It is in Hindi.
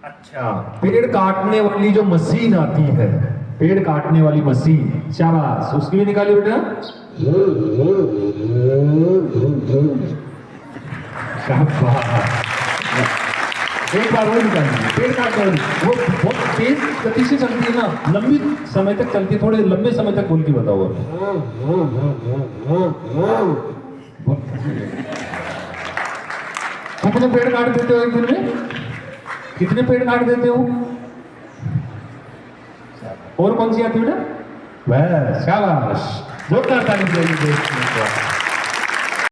अच्छा, पेड़ काटने वाली जो मशीन आती है, पेड़ काटने वाली मशीन, शाबाश, उसकी भी निकाली बेटा। शाबाश, एक बार वो निकालिए, पेड़ काटने वाली, वो बहुत तेज गति से चलती है ना, लंबी समय तक चलती है, थोड़े लंबे समय तक बोल के बताओ। कितने पेड़ काट देते हो एक दिन में? कितने पेड़ काट देते हो? और कौन सी आती है बेटा? बस, शाबाश, जोरदार ताली दीजिए।